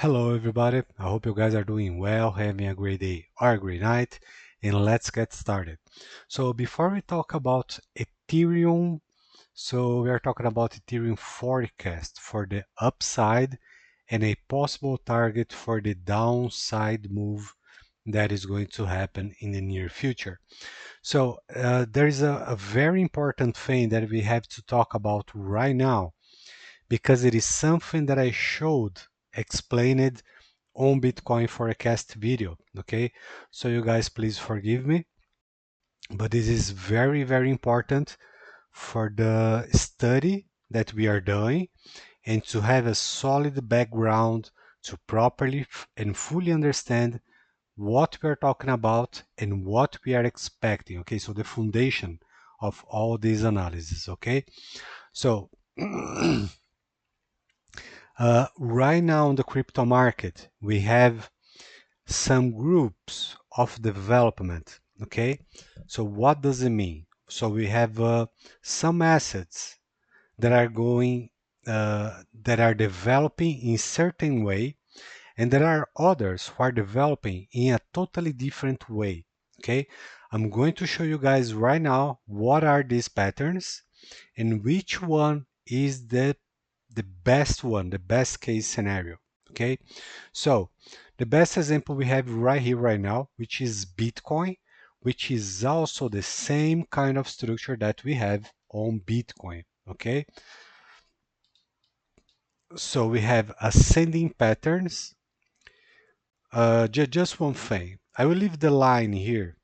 Hello everybody, I hope you guys are doing well, having a great day or a great night, and let's get started. So before we talk about Ethereum, we are talking about Ethereum forecast for the upside and a possible target for the downside move that is going to happen in the near future. So there is a very important thing that we have to talk about right now because it is something that I showed, explained on Bitcoin forecast video. Okay, so you guys please forgive me, but this is very important for the study that we are doing and to have a solid background to properly and fully understand what we are talking about and what we are expecting. Okay, so the foundation of all these analysis. Okay, so right now on the crypto market we have some groups of development. Okay, so what does it mean? So we have some assets that are going that are developing in certain way, and there are others who are developing in a totally different way. Okay, I'm going to show you guys right now what are these patterns and which one is the best one, the best case scenario. Okay, so the best example we have right here, right now, which is Bitcoin, which is also the same kind of structure that we have on Bitcoin. Okay, so we have ascending patterns. Just one thing, I will leave the line here,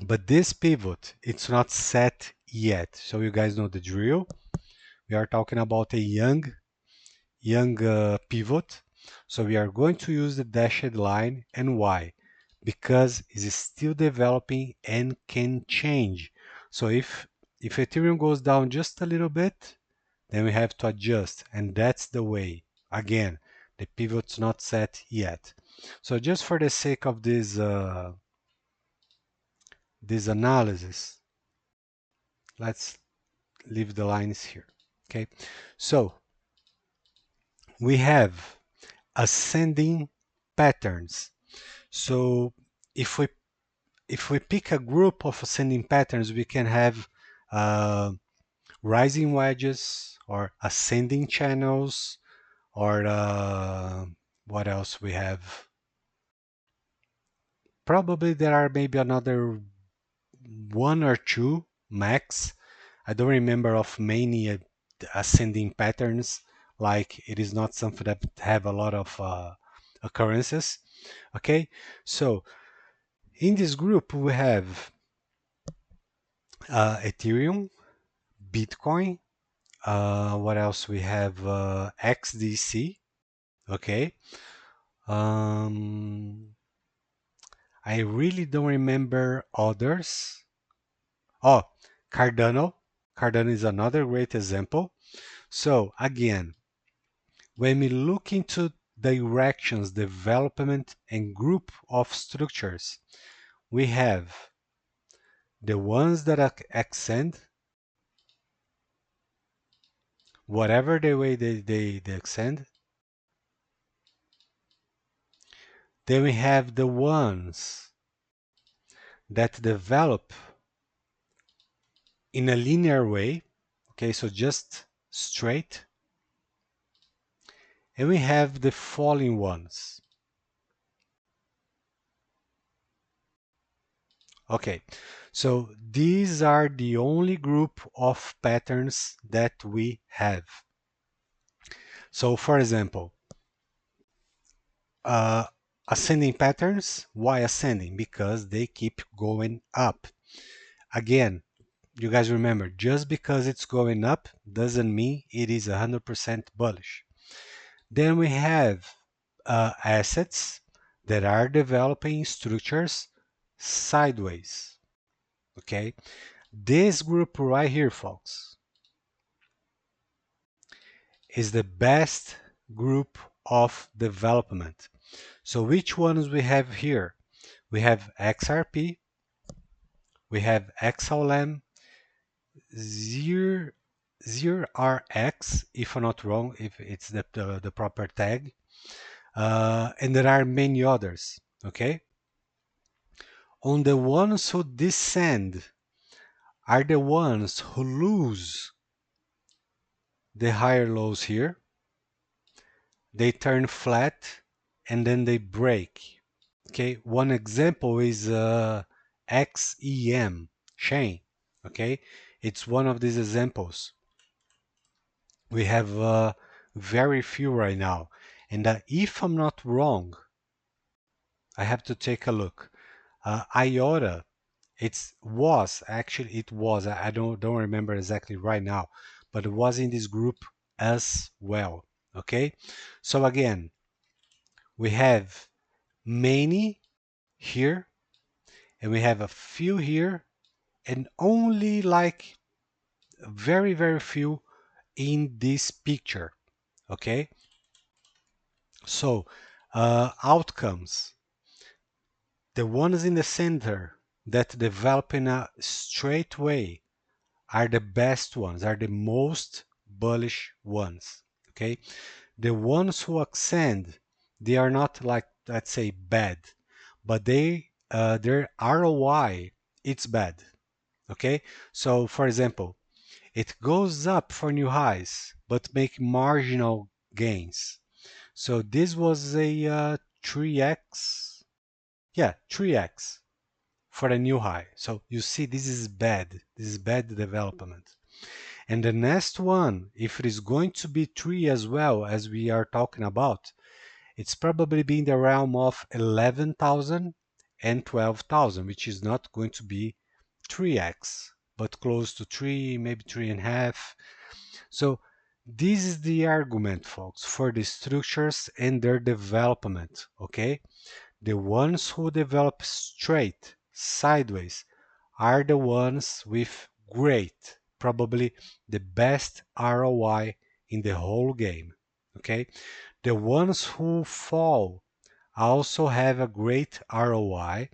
but this pivot, it's not set yet. So you guys know the drill. We are talking about a young pivot. So we are going to use the dashed line. And why? Because it's still developing and can change. So if Ethereum goes down just a little bit, then we have to adjust, and that's the way. Again, the pivot's not set yet. So just for the sake of this analysis, let's leave the lines here. Okay, so we have ascending patterns. So if we pick a group of ascending patterns, we can have rising wedges or ascending channels, or what else we have? Probably there are maybe another one or two max. I don't remember of many ascending patterns. Like, it is not something that have a lot of occurrences. Okay, so in this group we have Ethereum, Bitcoin. What else we have? XDC. Okay. I really don't remember others. Oh, Cardano. Cardano is another great example. So again, when we look into directions, development, and group of structures, we have the ones that ascend, whatever the way they ascend. Then we have the ones that develop in a linear way. Okay, so just straight. And we have the falling ones. Okay, so these are the only group of patterns that we have. So for example, ascending patterns. Why ascending? Because they keep going up. Again, you guys remember, just because it's going up doesn't mean it is 100% bullish. Then we have assets that are developing structures sideways. Okay, this group right here, folks, is the best group of development. So which ones we have here? We have XRP, we have XLM, ZRX, if I'm not wrong, if it's the proper tag. and there are many others, okay? On the ones who descend are the ones who lose the higher lows here. They turn flat and then they break. Okay, one example is XEM chain. Okay, it's one of these examples. We have very few right now, and if I'm not wrong, I have to take a look. IOTA, it was. I don't remember exactly right now, but it was in this group as well. Okay, so again, we have many here, and we have a few here, and only like very, very few in this picture. Okay, so outcomes, the ones in the center that develop in a straight way are the best ones, are the most bullish ones. Okay, the ones who ascend, they are not like, let's say, bad, but their ROI, it's bad. Okay, so for example, it goes up for new highs but make marginal gains. So this was a 3x, yeah, 3x for a new high. So you see, this is bad. This is bad development. And the next one, if it is going to be 3 as well, as we are talking about, it's probably be in the realm of 11,000 and 12,000, which is not going to be 3x, but close to 3, maybe 3.5. So this is the argument, folks, for the structures and their development, okay? The ones who develop straight, sideways, are the ones with great, probably the best ROI in the whole game, okay? The ones who fall also have a great ROI,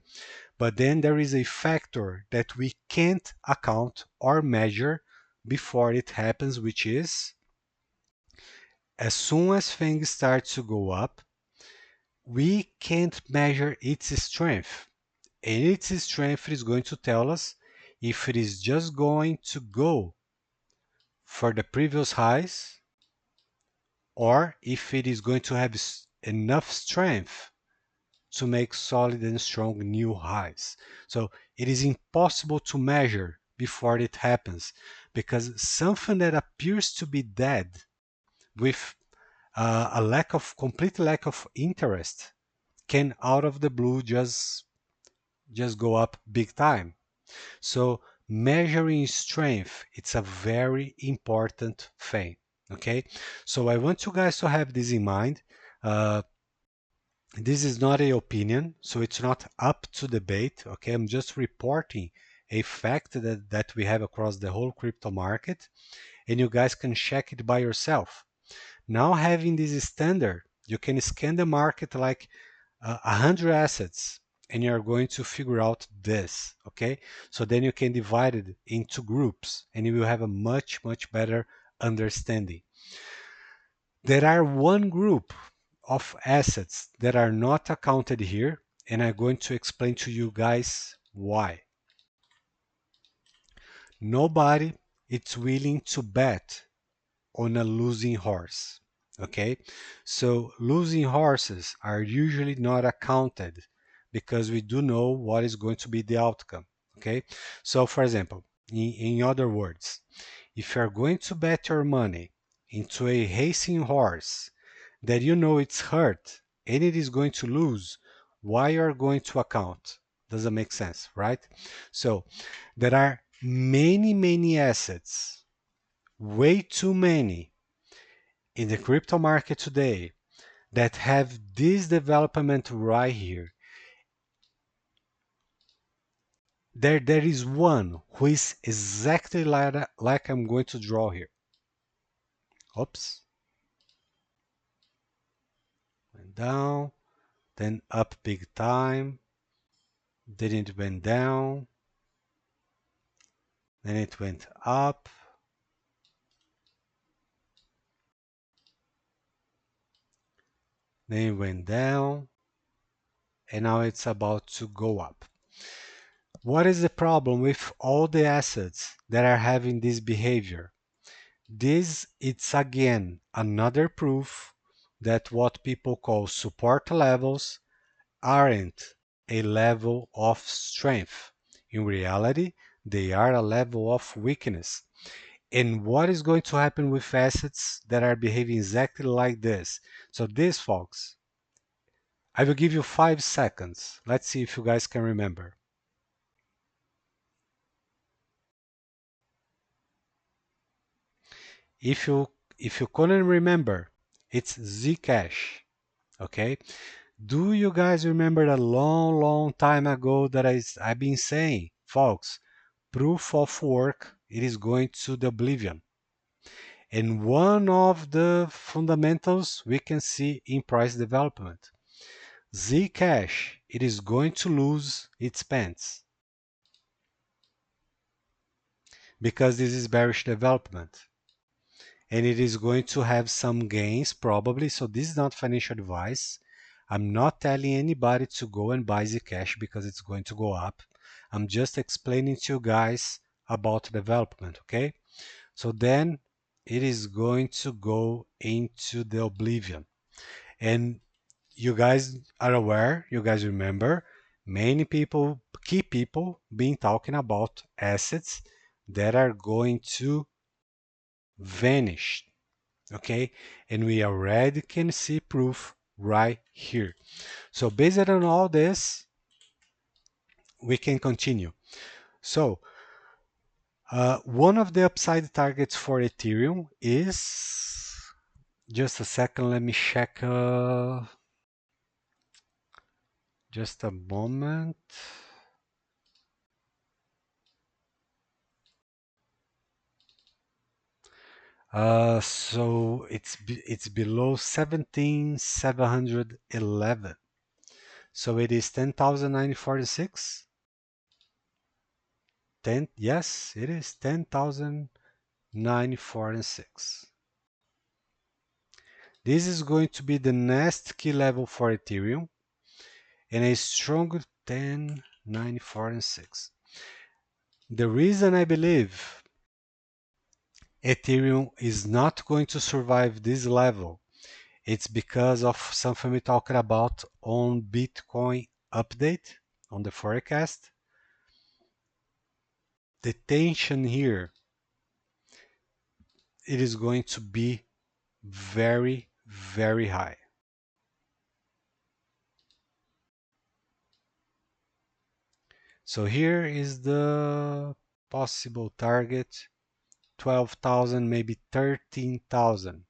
but then there is a factor that we can't account or measure before it happens, which is as soon as things start to go up, we can't measure its strength. And its strength is going to tell us if it is just going to go for the previous highs or if it is going to have enough strength to make solid and strong new highs. So it is impossible to measure before it happens, because something that appears to be dead with complete lack of interest can out of the blue just go up big time. So measuring strength, it's a very important thing. Okay, so I want you guys to have this in mind. This is not a opinion, so it's not up to debate. Okay, I'm just reporting a fact that we have across the whole crypto market, and you guys can check it by yourself. Now having this standard, you can scan the market like 100 assets, and you're going to figure out this. Okay, so then you can divide it into groups, and you will have a much better understanding. There are one group of assets that are not accounted here, and I'm going to explain to you guys why. Nobody is willing to bet on a losing horse. Okay, so losing horses are usually not accounted because we do know what is going to be the outcome. Okay, so for example, in other words, if you're going to bet your money into a racing horse that you know it's hurt and it is going to lose, why you're going to account? Doesn't make sense, right? So there are many assets, way too many in the crypto market today that have this development right here. There is one who is exactly like I'm going to draw here. Oops. Went down, then up big time, then it went down, then it went up, then it went down, and now it's about to go up. What is the problem with all the assets that are having this behavior? This it's again another proof that what people call support levels aren't a level of strength. In reality, they are a level of weakness. And what is going to happen with assets that are behaving exactly like this? So this, folks, I will give you 5 seconds. Let's see if you guys can remember. If you if you couldn't remember, it's Zcash. Okay? Do you guys remember a long time ago that I've been saying, folks, proof of work, it is going to the oblivion. And one of the fundamentals we can see in price development. Zcash, it is going to lose its pants because this is bearish development. And it is going to have some gains probably. So this is not financial advice. I'm not telling anybody to go and buy Zcash because it's going to go up. I'm just explaining to you guys about development, okay? So then it is going to go into the oblivion. And you guys are aware, you guys remember, many people, key people, been talking about assets that are going to vanish, okay? And we already can see proof right here. So based on all this, we can continue. So one of the upside targets for Ethereum is, just a second, let me check, just a moment. So it's below 17,711. So it is 10,946. 10, yes, it is 10,946. This is going to be the next key level for Ethereum and a strong 10,946. The reason I believe Ethereum is not going to survive this level, it's because of something we talked about on Bitcoin update on the forecast. The tension here, it is going to be very, very high. So here is the possible target, 12,000, maybe 13,000.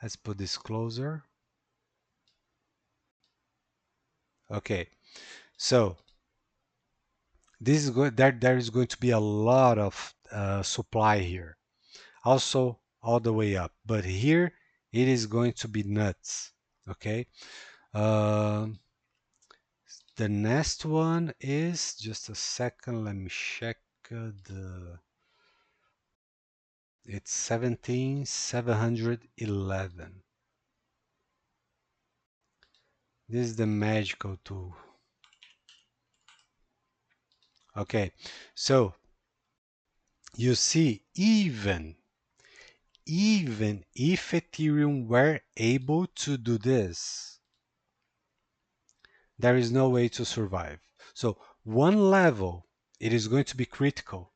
Let's put this closer. Okay, so this is good. There is going to be a lot of supply here, also all the way up. But here it is going to be nuts. Okay. Um, the next one is, just a second. Let me check it's 17,711. This is the magical tool. Okay, so you see, even if Ethereum were able to do this, there is no way to survive. So one level, it is going to be critical.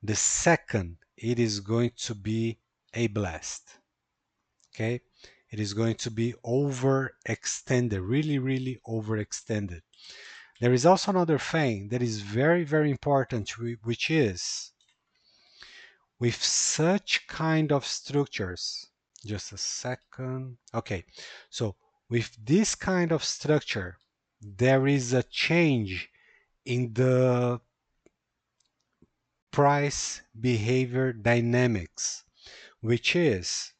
The second, it is going to be a blast. Okay, it is going to be overextended, really overextended. There is also another thing that is very important, which is with such kind of structures. Just a second. Okay, so with this kind of structure, there is a change in the price behavior dynamics, which is,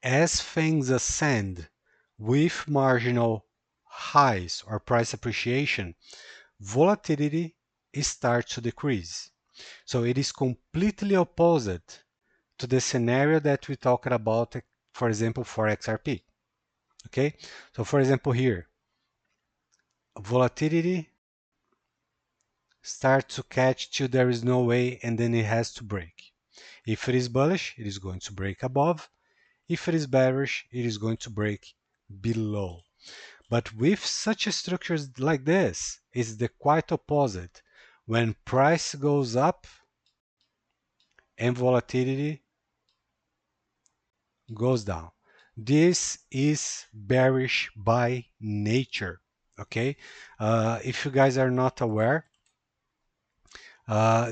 as things ascend with marginal highs or price appreciation, volatility starts to decrease. So it is completely opposite to the scenario that we talked about, for example, for XRP. Okay, so for example here, volatility starts to catch till there is no way, and then it has to break. If it is bullish, it is going to break above. If it is bearish, it is going to break below. But with such structures like this, it's the quite opposite. When price goes up and volatility goes down. This is bearish by nature. Okay, if you guys are not aware,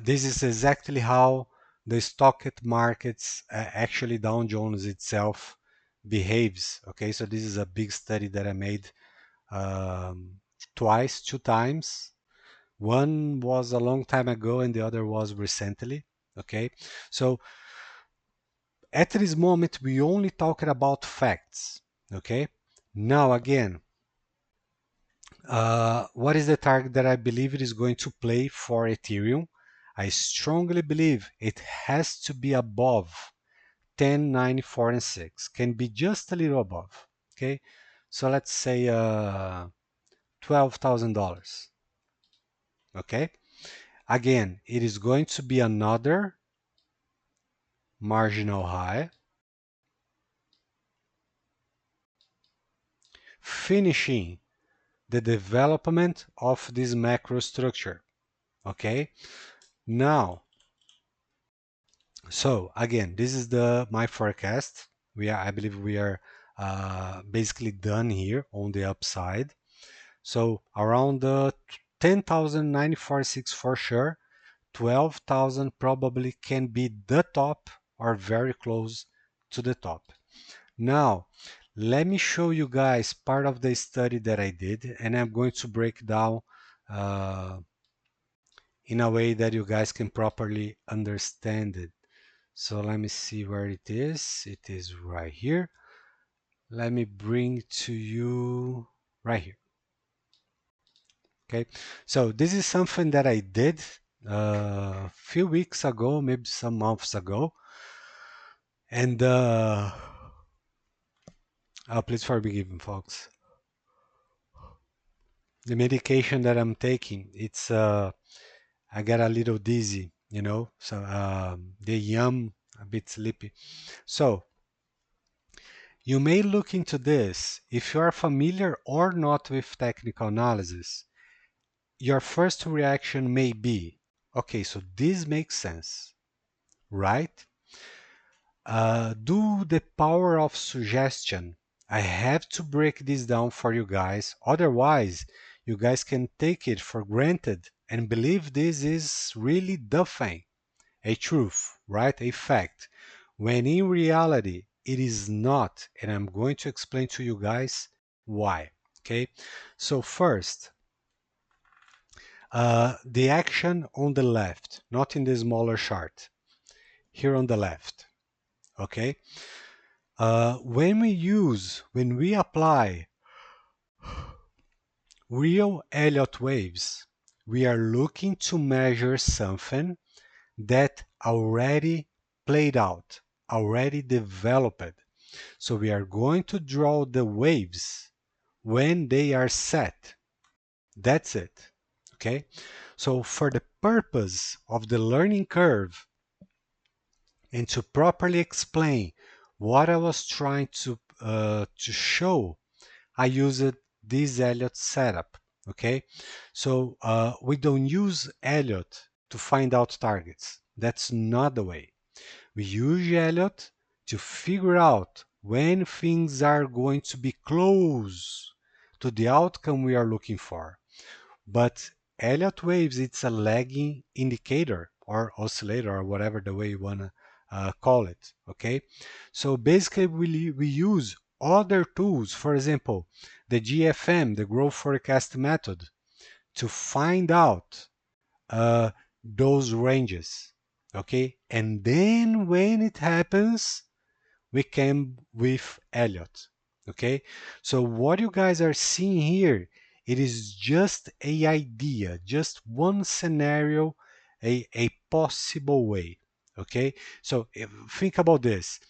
this is exactly how the stock markets, actually Dow Jones itself, behaves. Okay, so this is a big study that I made two times. One was a long time ago and the other was recently. Okay, so at this moment we only talking about facts. Okay, now again, what is the target that I believe it is going to play for Ethereum? I strongly believe it has to be above 10.94 and 6. Can be just a little above. Okay, so let's say $12,000. Okay, again, it is going to be another marginal high, finishing the development of this macro structure. Okay, now, so again, this is my forecast. I believe we are basically done here on the upside. So around the 10,946 for sure, 12,000 probably can be the top or very close to the top. Now, let me show you guys part of the study that I did, and I'm going to break down in a way that you guys can properly understand it. So let me see where it is. It is right here. Let me bring to you right here. Okay, so this is something that I did a few weeks ago, maybe some months ago, and please forgive me, folks. The medication that I'm taking, it's I got a little dizzy, so the yum a bit sleepy. So you may look into this. If you are familiar or not with technical analysis, your first reaction may be, okay, so this makes sense, right? Do the power of suggestion. I have to break this down for you guys. Otherwise, you guys can take it for granted and believe this is really the thing, a truth, right? A fact. When in reality, it is not. And I'm going to explain to you guys why. Okay. So first, the action on the left, not in the smaller chart, here on the left. Okay. When we apply real Elliott waves, we are looking to measure something that already played out, already developed. So we are going to draw the waves when they are set. That's it. Okay? So for the purpose of the learning curve and to properly explain what I was trying to show, I used this Elliott setup. Okay? So we don't use Elliott to find out targets. That's not the way. We use Elliott to figure out when things are going to be close to the outcome we are looking for. But Elliott waves, it's a lagging indicator or oscillator or whatever the way you want to call it. Okay, so basically we use other tools, for example, the GFM, the growth forecast method, to find out those ranges. Okay, and then when it happens, we came with Elliott. Okay, so what you guys are seeing here, it is just a idea, just one scenario, a possible way. Okay, so think about this.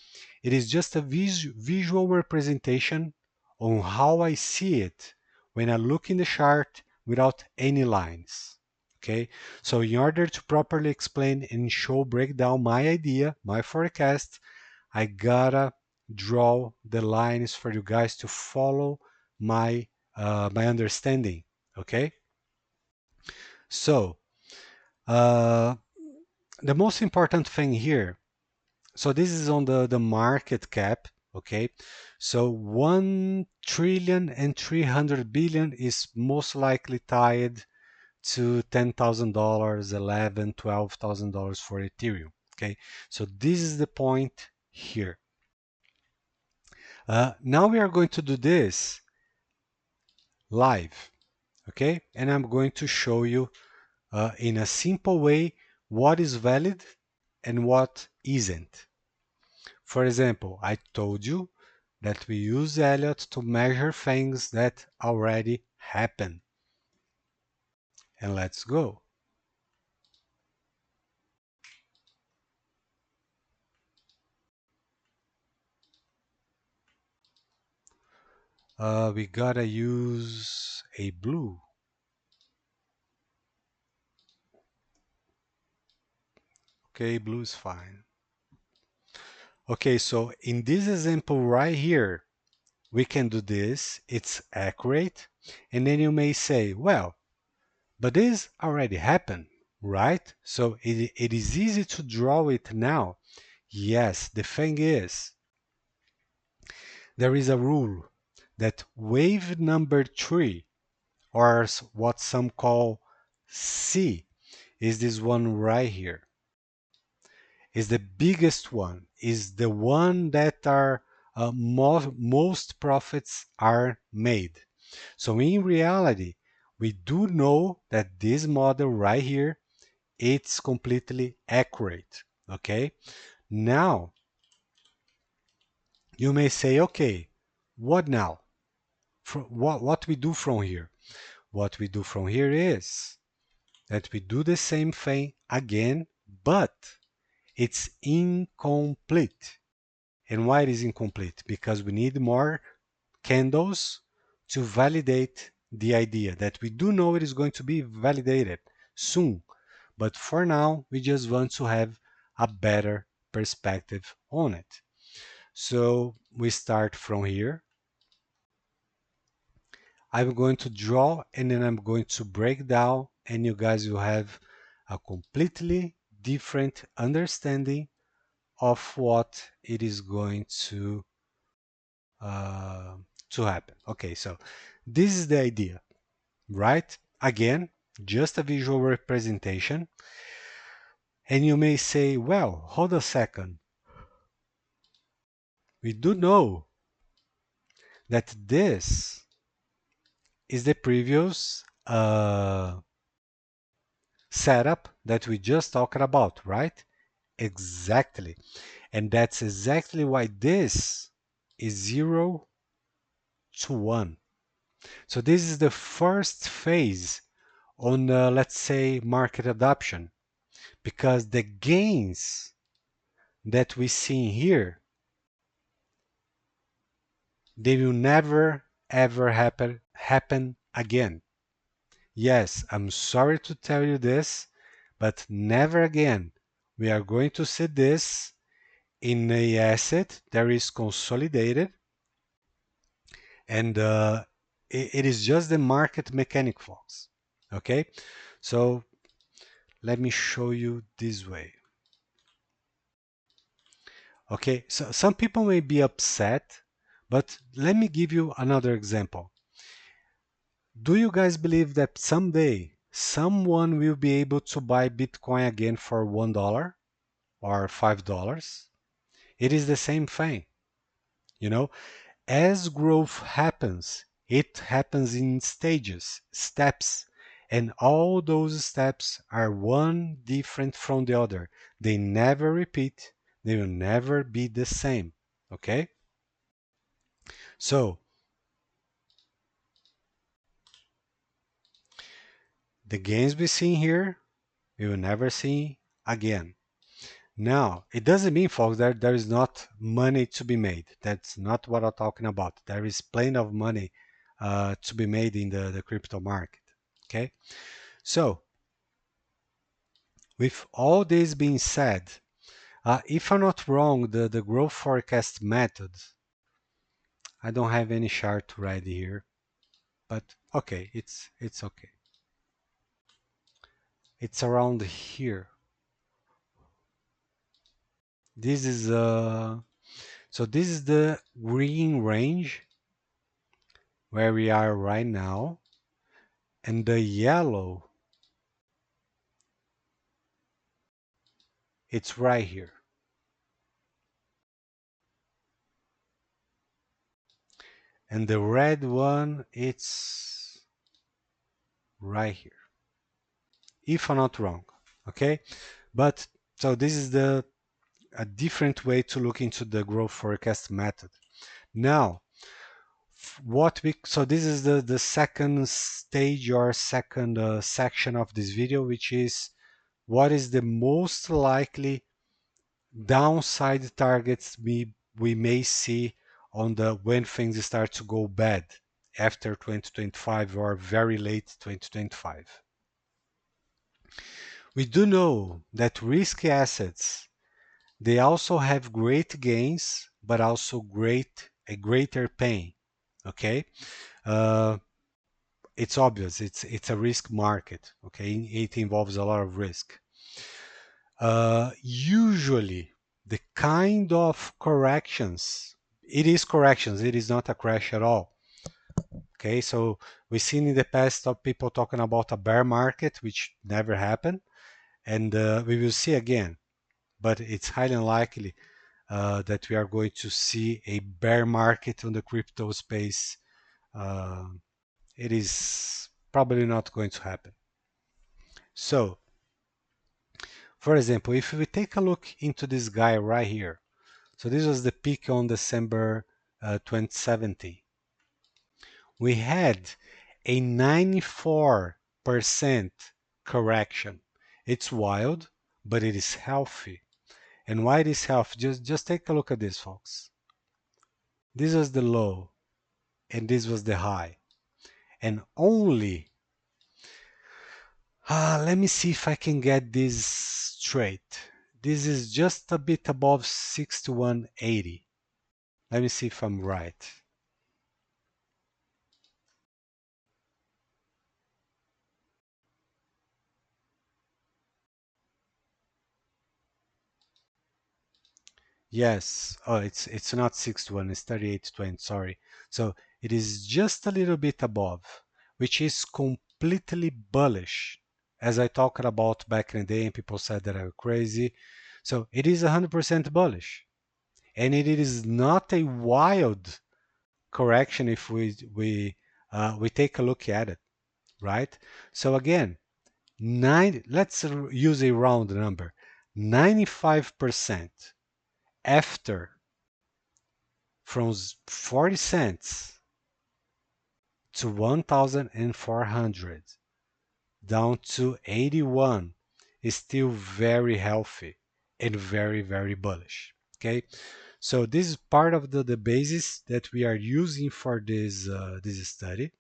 It is just a visual representation on how I see it when I look in the chart without any lines. Okay, so in order to properly explain and break down my idea, my forecast, I gotta draw the lines for you guys to follow my understanding. Okay, so uh, the most important thing here. So this is on the market cap, okay? So 1,300,000,000,000 is most likely tied to $10,000, 11, $12,000 for Ethereum, okay? So this is the point here. Now we are going to do this live, okay? And I'm going to show you in a simple way what is valid and what isn't. For example, I told you that we use Elliott to measure things that already happen. And let's go. We gotta use a blue. Okay, blue is fine. Okay, so in this example right here, we can do this. It's accurate. And then you may say, well, but this already happened, right? So it is easy to draw it now. Yes, the thing is, there is a rule that wave number 3, or what some call C, is this one right here, is the biggest one, is the one that are most profits are made. So in reality, we do know that this model right here, it's completely accurate. Okay, now you may say, okay, what now? What we do from here? What we do from here is that we do the same thing again, but it's incomplete. And why it is incomplete? Because we need more candles to validate the idea that we do know it is going to be validated soon. But for now, we just want to have a better perspective on it. So we start from here. I'm going to draw and then I'm going to break down, and you guys will have a completely different understanding of what it is going uh, to happen. Okay, so this is the idea, right? Again, just a visual representation. And you may say, well, hold a second. We do know that this is the previous setup that we just talked about, right? Exactly. And that's exactly why this is 0 to 1. So this is the first phase on, let's say, market adoption, because the gains that we see here, they will never ever happen again. Yes, I'm sorry to tell you this, but never again. We are going to see this in a asset that is consolidated, and it is just the market mechanic, folks. Okay, so let me show you this way. Okay, so some people may be upset, but let me give you another example. Do you guys believe that someday someone will be able to buy Bitcoin again for $1 or $5? It is the same thing. You know, as growth happens, it happens in stages, steps, and all those steps are one different from the other. They never repeat, they will never be the same. Okay? So, the gains we see here, we will never see again. Now, it doesn't mean, folks, that there is not money to be made. That's not what I'm talking about. There is plenty of money to be made in the crypto market. Okay, so with all this being said, if I'm not wrong, the growth forecast method, I don't have any chart ready here, but okay, it's okay. It's around here. This is so this is the green range where we are right now, and the yellow, it's right here. And the red one, it's right here, if I'm not wrong. Okay, but so this is a different way to look into the growth forecast method. Now, so this is the second stage or second section of this video, which is what is the most likely downside targets we may see on the when things start to go bad after 2025 or very late 2025. We do know that risky assets, they also have great gains but also a greater pain. Okay, uh, it's obvious, it's a risk market. Okay, it involves a lot of risk. Usually the kind of corrections, it is corrections, it is not a crash at all. Okay, so we've seen in the past of people talking about a bear market, which never happened, and we will see again, but it's highly unlikely that we are going to see a bear market on the crypto space. uh, it is probably not going to happen. So for example, if we take a look into this guy right here, so this was the peak on December 2017. We had a 94% correction. It's wild, but it is healthy. And why it is healthy? Just take a look at this, folks. This was the low, and this was the high. And only, let me see if I can get this straight. This is just a bit above 6180. Let me see if I'm right. Yes. Oh, it's not 61, it's 3820, sorry. So it is just a little bit above, which is completely bullish. As I talked about back in the day, and people said that I was crazy. So it is 100% bullish. And it is not a wild correction if we take a look at it, right? So again, let's use a round number. 95% after from 40 cents to 1,400 down to 81 is still very healthy and very, very bullish. Okay, so this is part of the basis that we are using for this study.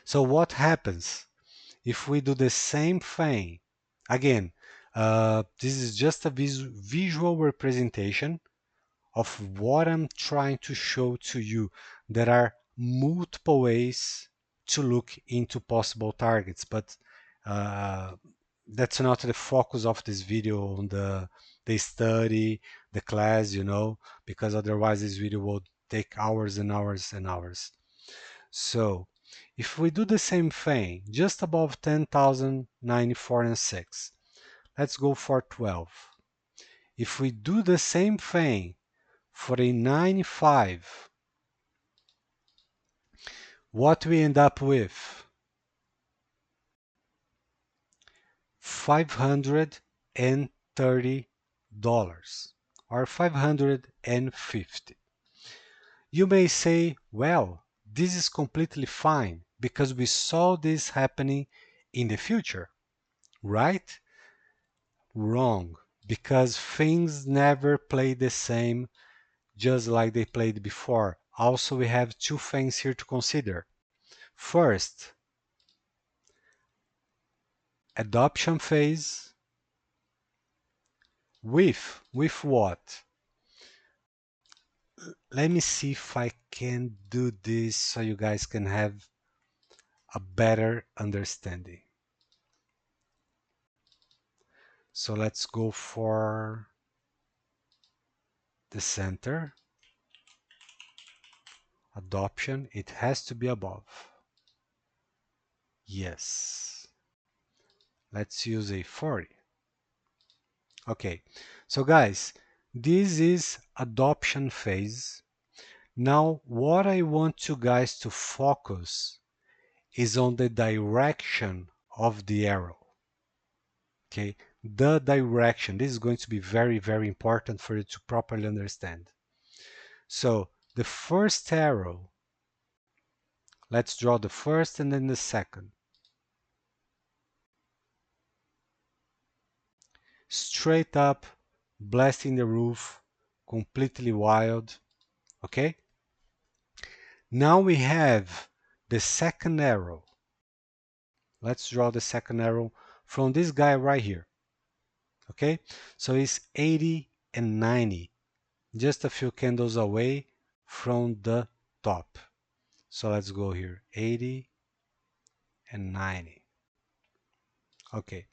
So what happens if we do the same thing again? This is just a visual representation of what I'm trying to show to you. There are multiple ways to look into possible targets, but uh, that's not the focus of this video on the study, the class, because otherwise this video will take hours and hours and hours. So if we do the same thing, just above 10,094 and 6, let's go for 12. If we do the same thing for a 95, what we end up with? $530 or 550. You may say, well, this is completely fine because we saw this happening in the future, right? Wrong, because things never play the same just like they played before. Also, we have two things here to consider. First, adoption phase with what? Let me see if I can do this so you guys can have a better understanding. So let's go for the center. Adoption, it has to be above. Yes. Let's use a 40. Okay, so guys, this is adoption phase. Now, what I want you guys to focus is on the direction of the arrow. Okay, the direction. This is going to be very, very important for you to properly understand. So the first arrow, let's draw the first and then the second. Straight up, blasting the roof, completely wild. Okay? Now we have the second arrow. Let's draw the second arrow from this guy right here. Okay? So it's 80 and 90, just a few candles away from the top. So let's go here, 80 and 90. Okay,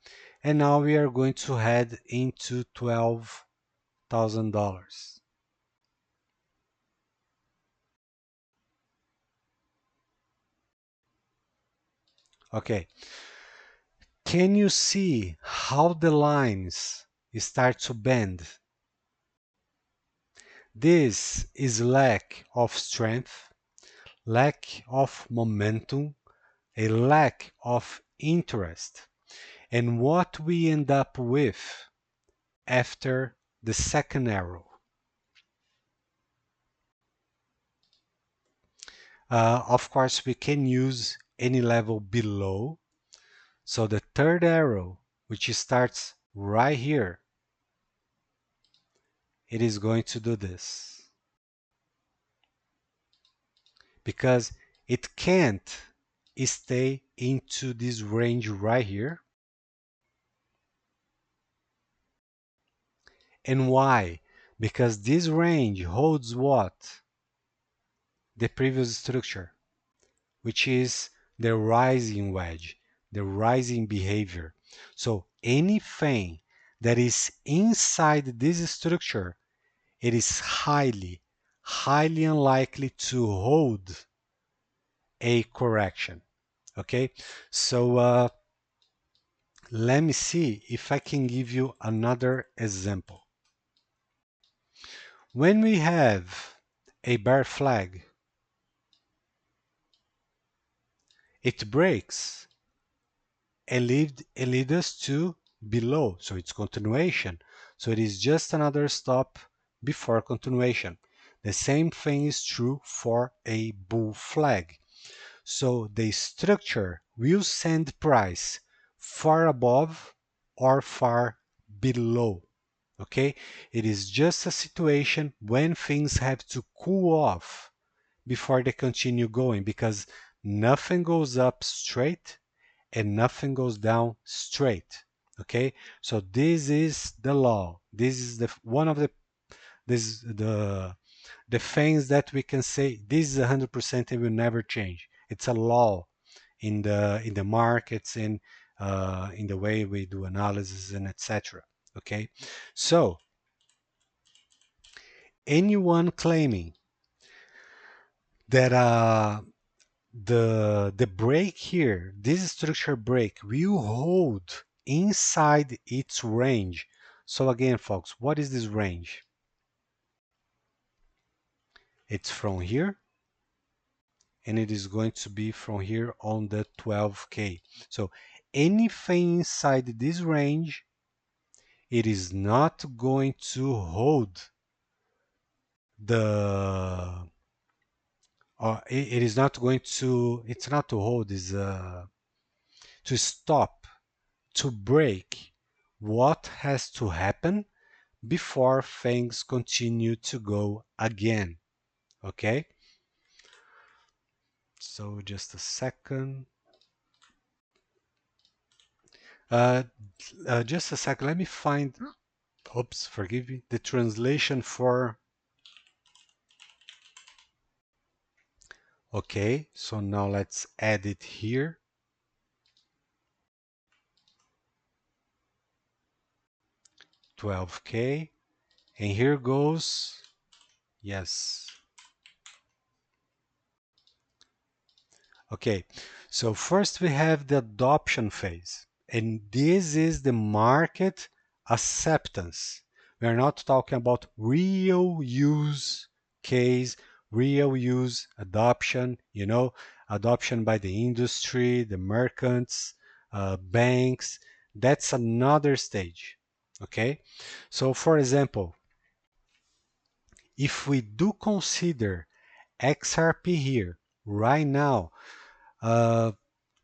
and now we are going to head into $12,000. Okay, can you see how the lines start to bend? This is lack of strength, lack of momentum, a lack of interest. And what we end up with after the second arrow. Of course, we can use any level below. So the third arrow, which starts right here, it is going to do this. Because it can't stay into this range right here. And why? Because this range holds what? The previous structure, which is the rising wedge, the rising behavior. So anything that is inside this structure, it is highly, highly unlikely to hold a correction. Okay, so let me see if I can give you another example. When we have a bear flag, it breaks and lead us to below, so it's continuation. So it is just another stop before continuation. The same thing is true for a bull flag. So the structure will send price far above or far below. Okay, it is just a situation when things have to cool off before they continue going, because nothing goes up straight and nothing goes down straight. Okay, so this is the law. This is the one of the things that we can say this is 100% and will never change. It's a law in the markets, in the way we do analysis and etc. Okay, so anyone claiming that the break here, this structure break, will hold inside its range. So again, folks, what is this range? It's from here, and it is going to be from here on the 12K. So anything inside this range, it is not going to hold the it is not going to, it's not to hold, is to stop, to break. What has to happen? before things continue to go again. Okay, so just a second. uh, just a second, let me find, oops, forgive me, the translation for. Okay, so now let's add it here. 12K, and here goes. Yes. Okay, so first we have the adoption phase, and this is the market acceptance. We're not talking about real use case, real use adoption, adoption by the industry, the merchants, banks. That's another stage. Okay, so for example, if we do consider XRP here right now, uh,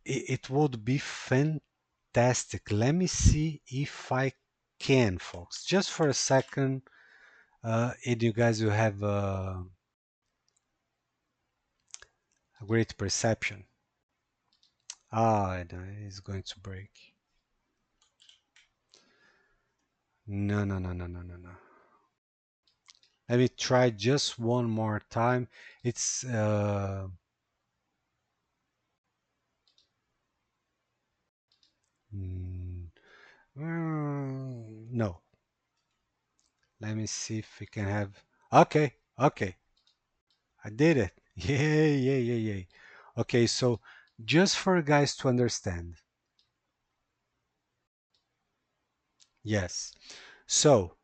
it would be fantastic. Let me see if I can, folks. Just for a second, and you guys will have a great perception. Ah, it's going to break. No, no, no, no, no, no, no. Let me try just one more time. It's no. Let me see if we can have. Okay, okay. I did it. Yay, yay, yay, yay. Okay, so just for guys to understand. Yes. So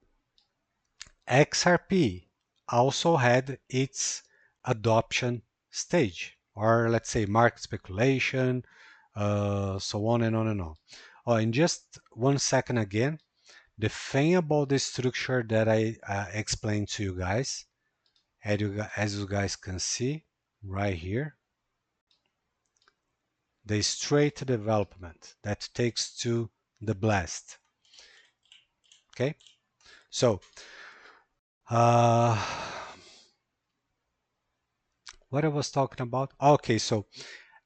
XRP also had its adoption stage, or let's say market speculation, so on and on and on. Oh, in just 1 second again, the thing about the structure that I explained to you guys, as you guys can see right here, the straight development that takes to the blast. Okay, so what I was talking about. Okay, so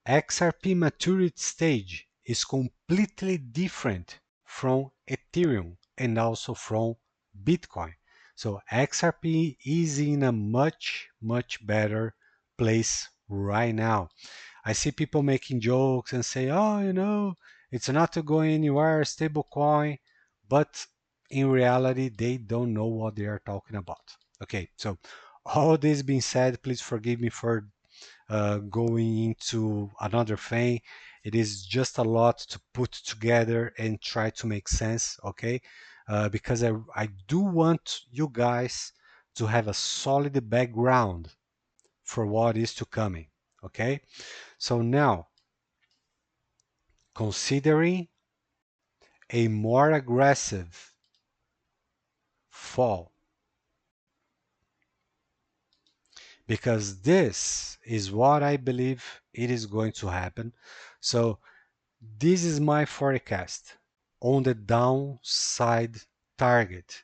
XRP maturity stage is completely different from Ethereum and also from Bitcoin. So XRP is in a much, much better place right now. I see people making jokes and say, oh, it's not going anywhere, stablecoin, but in reality, they don't know what they are talking about. Okay, so all this being said, please forgive me for going into another thing. It is just a lot to put together and try to make sense, okay? Because I do want you guys to have a solid background for what is to coming, okay? So now, considering a more aggressive fall, because this is what I believe it is going to happen. So this is my forecast on the downside target.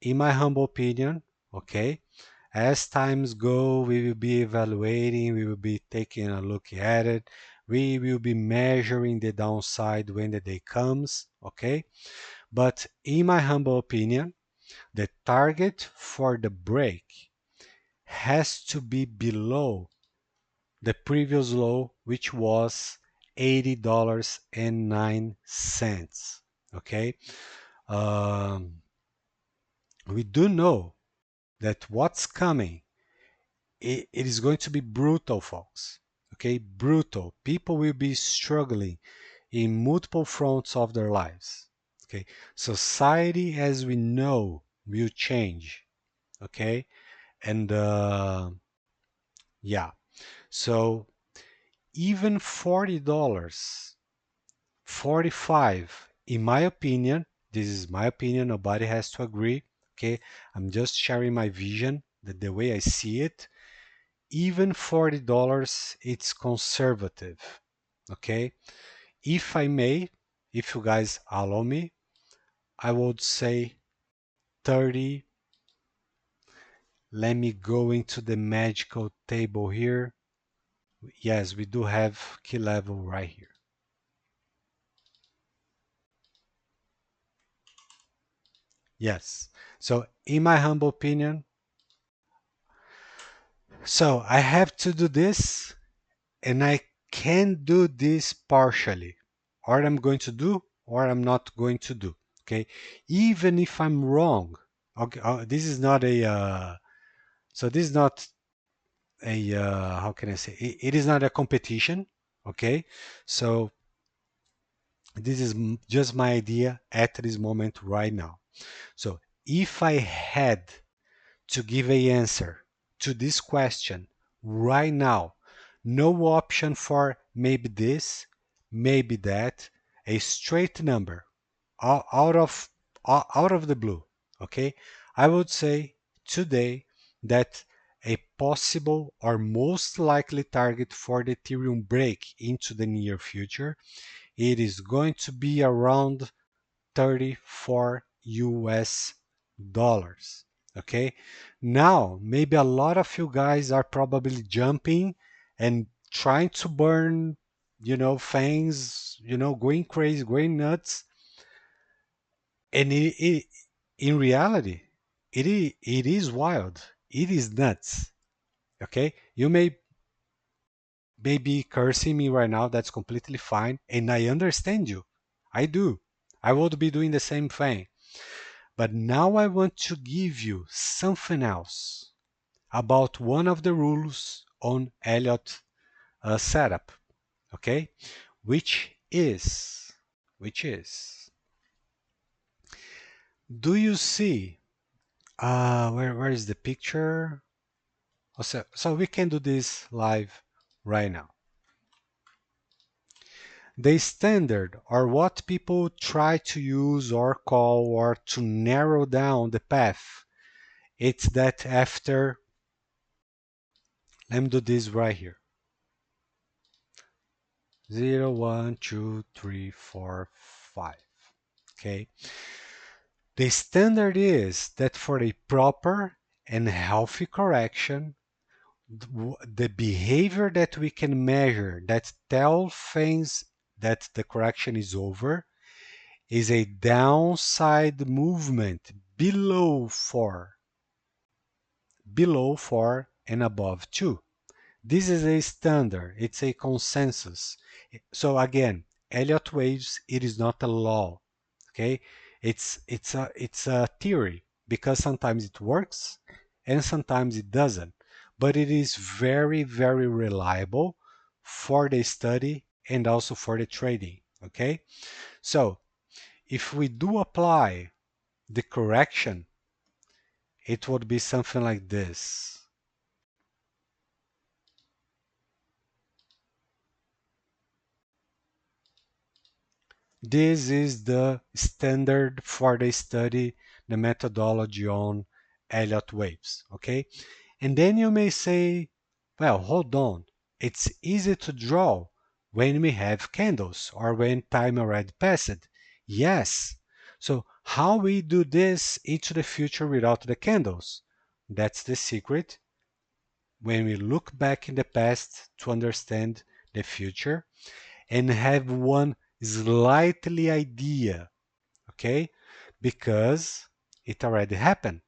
In my humble opinion, okay, as times go, we will be evaluating, we will be taking a look at it, we will be measuring the downside when the day comes, okay? But in my humble opinion, the target for the break has to be below the previous low, which was $80.09. Okay, um, we do know that what's coming, it is going to be brutal, folks. Okay, brutal. People will be struggling in multiple fronts of their lives. Okay, society as we know will change. Okay, and yeah, so even $40, 45, in my opinion, this is my opinion, nobody has to agree, okay? I'm just sharing my vision, the way I see it. Even $40, it's conservative, okay? If I may, if you guys allow me, I would say 30. Let me go into the magical table here. Yes, we do have key level right here. Yes. So in my humble opinion, so I have to do this, and I can do this partially, or I'm going to do, or I'm not going to do. Okay, even if I'm wrong. Okay, this is not a. So this is not a. How can I say? It is not a competition. Okay, so this is just my idea at this moment right now. So if I had to give a answer to this question right now, no option for maybe this, maybe that, a straight number out of out of the blue, okay? I would say today that a possible or most likely target for the Ethereum break into the near future, it is going to be around 34 US dollars. Okay, now maybe a lot of you guys are probably jumping and trying to burn, fangs, going crazy, going nuts. And in reality, it is wild. It is nuts. Okay, you may be cursing me right now. That's completely fine, and I understand you. I do. I would be doing the same thing. But now I want to give you something else about one of the rules on Elliott setup, okay? Which is, do you see, where is the picture? Oh, so we can do this live right now. The standard, or what people try to use or call or to narrow down the path, it's that after, let me do this right here. 0, 1, 2, 3, 4, 5. Okay. The standard is that for a proper and healthy correction, the behavior that we can measure that tell things that the correction is over is a downside movement below 4 and above 2. This is a standard, it's a consensus. So again, Elliott waves, it is not a law. Okay? It's a theory because sometimes it works and sometimes it doesn't. But it is very, very reliable for the study and also for the trading. Okay? So if we do apply the correction, it would be something like this. This is the standard for the study, the methodology on Elliott waves, okay? And then you may say, well, hold on. It's easy to draw when we have candles or when time already passed. Yes. So how we do this into the future without the candles? That's the secret. When we look back in the past to understand the future and have one slightly idea, okay? Because it already happened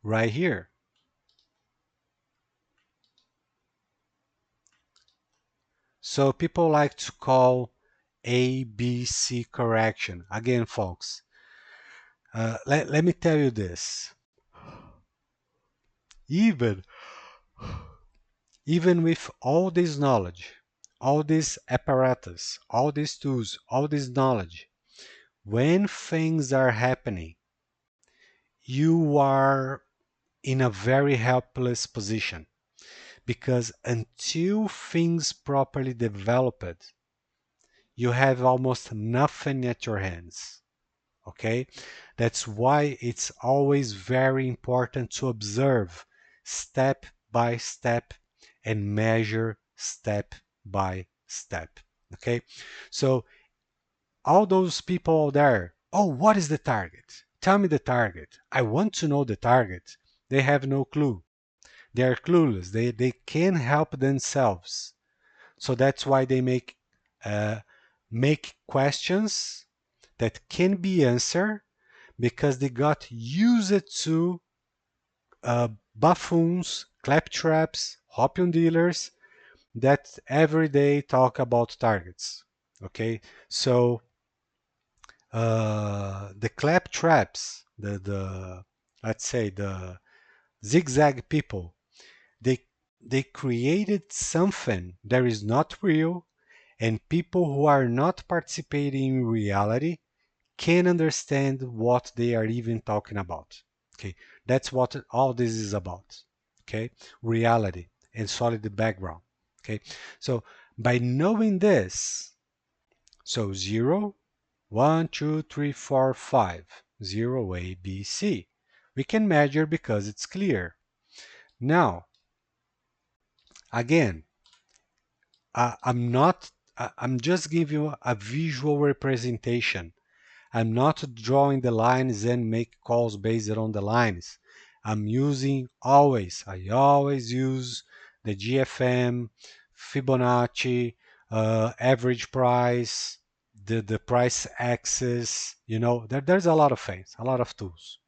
right here. So people like to call ABC correction. Again, folks, let me tell you this. Even, even with all this knowledge, all this apparatus, all these tools, all this knowledge, when things are happening, you are in a very helpless position because until things properly developed, you have almost nothing at your hands. Okay? That's why it's always very important to observe step by step and measure step by step. Okay? So all those people out there Oh, what is the target? Tell me the target. I want to know the target. They have no clue. They are clueless. They can't help themselves. So that's why they uh, make questions that can be answered because they got used to buffoons, claptraps, opium dealers that every day talk about targets. Okay, so the claptraps, the let's say the zigzag people, they they created something that is not real, and people who are not participating in reality can understand what they are even talking about. Okay, that's what all this is about. Okay, reality and solid background. Okay, so by knowing this, so 0, 1, 2, 3, 4, 5, 0, A, B, C. We can measure because it's clear. Now, again, I'm not, I'm just giving you a visual representation. I'm not drawing the lines and make calls based on the lines. I always use the GFM, Fibonacci, average price, the price axis, there's a lot of things, a lot of tools.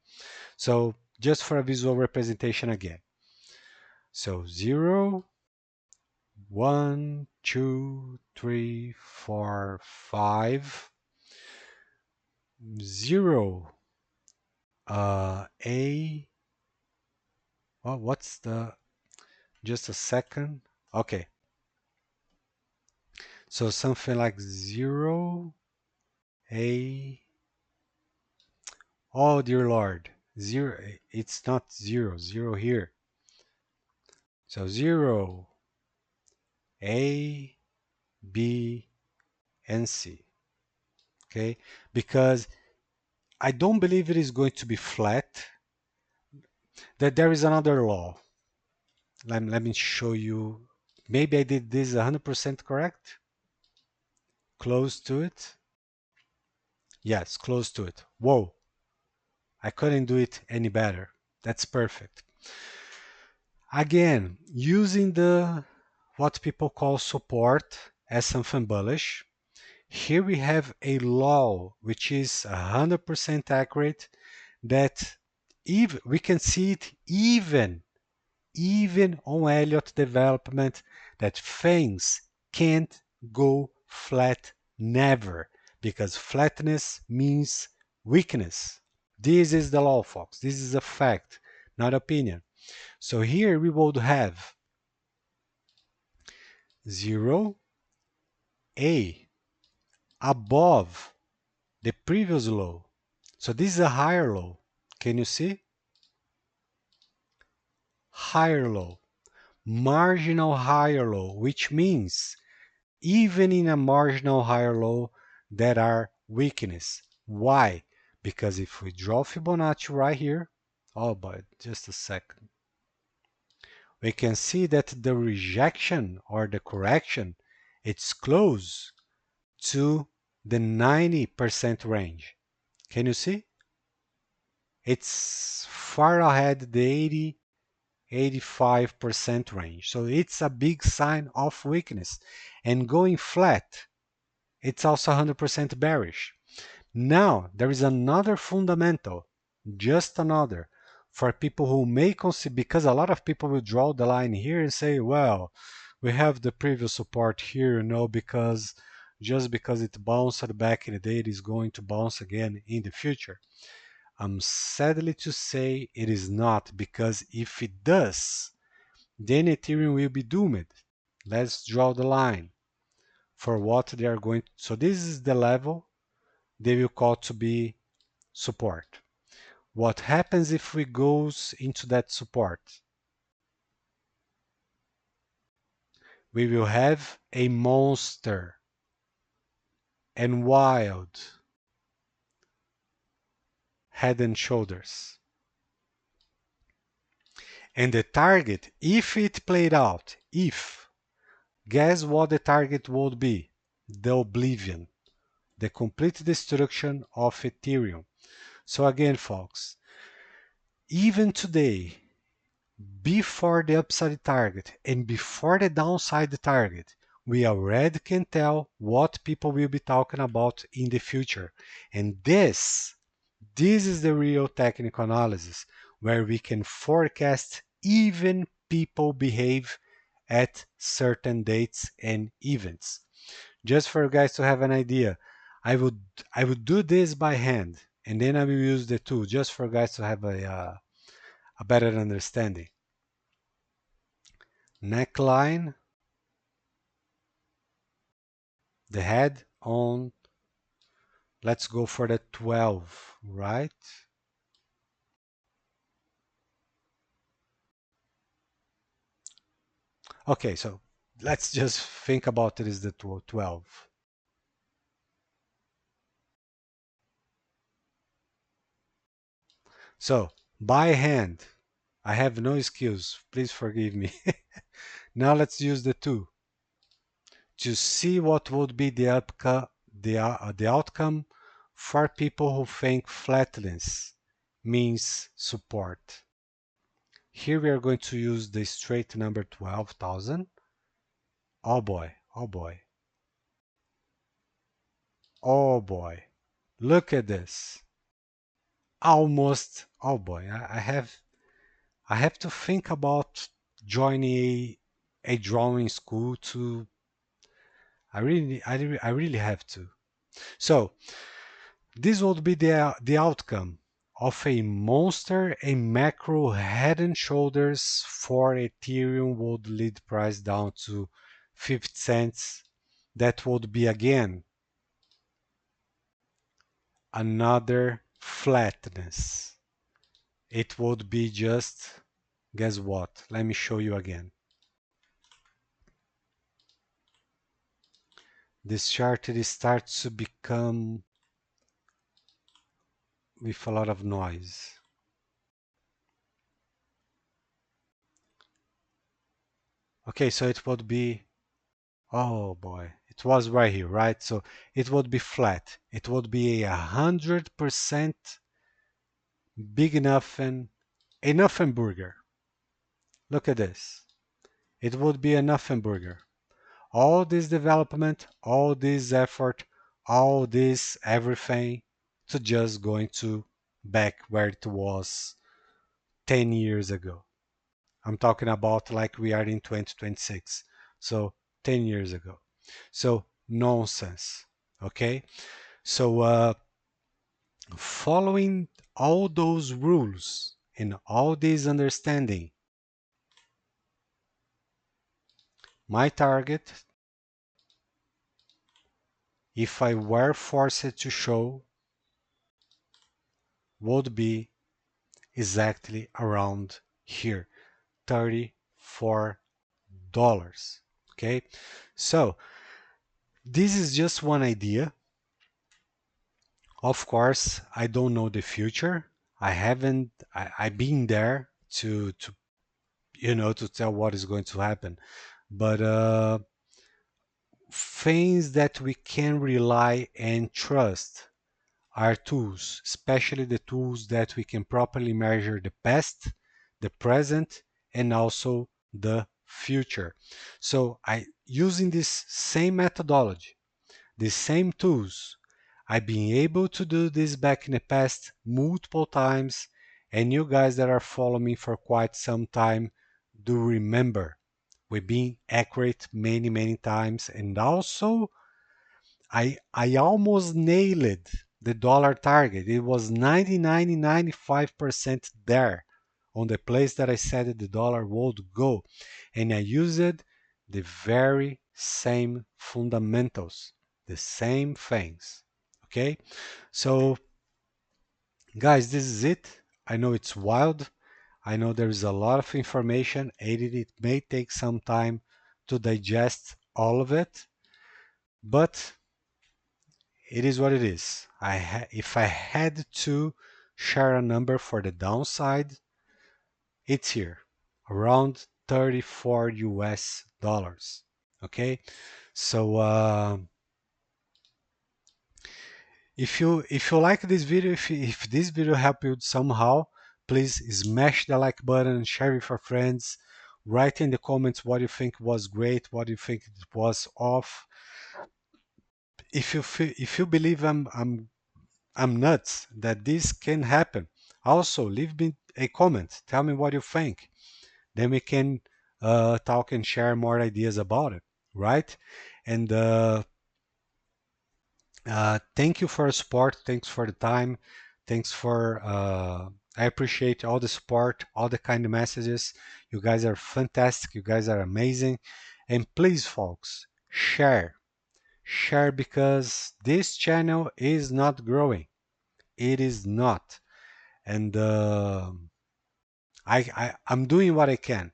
So just for a visual representation again. So 0, 1, 2, 3, 4, 5, 0, A, well, what's the, just a second. Okay. So something like 0, A, oh dear Lord, 0, it's not 0, 0 here. So 0, A, B, and C. Okay, because I don't believe it is going to be flat. That there is another law. Let me show you. Maybe I did this 100% correct. Close to it. Yes, close to it. Whoa, I couldn't do it any better. That's perfect. Again, using the what people call support as something bullish. Here we have a law which is 100% accurate that even we can see it even on Elliott development that things can't go flat never because flatness means weakness. This is the law, folks. This is a fact, not opinion. So here we would have 0, A, above the previous low. So this is a higher low. Can you see? Higher low. Marginal higher low, which means even in a marginal higher low, there are weakness. Why? Because if we draw Fibonacci right here, oh boy, just a second, we can see that the rejection or the correction, it's close to the 90% range. Can you see? It's far ahead the 80, 85% range. So it's a big sign of weakness. And going flat, it's also 100% bearish. Now, there is another fundamental, just another, for people who may consider, because a lot of people will draw the line here and say, well, we have the previous support here, because just because it bounced back in the day, it is going to bounce again in the future. I'm sadly to say it is not, because if it does, then Ethereum will be doomed. Let's draw the line for what they are going to. So this is the level they will call to be support. What happens if we goes into that support? We will have a monster and wild head and shoulders. And the target, if it played out, guess what the target would be? The oblivion. the complete destruction of Ethereum. So again, folks, even today, before the upside target and before the downside target, we already can tell what people will be talking about in the future. And this is the real technical analysis where we can forecast even people behave at certain dates and events. Just for you guys to have an idea, I would I would do this by hand and then I will use the tool just for you guys to have a better understanding. Neckline, the head on, let's go for the 12, right? Okay, so let's just think about it as the 12. So by hand, I have no skills, please forgive me. Now let's use the 2 to see what would be the outcome for people who think flatness means support. Here we are going to use the straight number 12,000. Oh boy, oh boy, oh boy. Look at this. Almost, oh boy, I have to think about joining a drawing school to I really have to. So this would be the outcome of a monster, a macro head and shoulders for Ethereum would lead price down to 50 cents. That would be again another flatness. It would be just, guess what? Let me show you again. This chart it starts to become with a lot of noise. Okay, so it would be, oh boy, it was right here, right? So it would be flat. It would be 100% big enough and enough hamburger. Look at this. It would be enough hamburger. All this development, all this effort, all this everything to just going to back where it was 10 years ago. I'm talking about like we are in 2026. So 10 years ago. So nonsense. Okay. So following all those rules and all this understanding, my target, if I were forced to show, would be exactly around here, $34. Okay. So this is just one idea. Of course, I don't know the future. I've been there to to tell what is going to happen. But things that we can rely and trust are tools, especially the tools that we can properly measure the past, the present, and also the future. So I using this same methodology, the same tools. I've been able to do this back in the past multiple times, and you guys that are following me for quite some time do remember we've been accurate many, many times. And also, I almost nailed the dollar target. It was 99, 95% there on the place that I said that the dollar would go. And I used the very same fundamentals, the same things. Okay? So, guys, this is it. I know it's wild. I know there is a lot of information, and it may take some time to digest all of it, but it is what it is. If I had to share a number for the downside, it's here, around 34 US dollars. Okay, so If you like this video, if this video helped you somehow, please smash the like button, share with your friends, write in the comments what you think was great, what you think it was off. If you believe I'm nuts that this can happen, also leave me a comment. Tell me what you think. Then we can talk and share more ideas about it, right? And thank you for your support. Thanks for the time. Thanks for. I appreciate all the support, all the kind messages. You guys are fantastic. You guys are amazing. And please, folks, share. Share because this channel is not growing. It is not. And I'm doing what I can.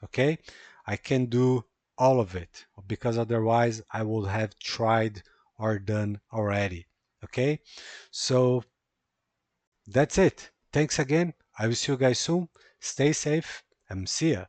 Okay, I can do all of it because otherwise I would have tried or done already. Okay, so that's it. Thanks again. I will see you guys soon. Stay safe and see ya.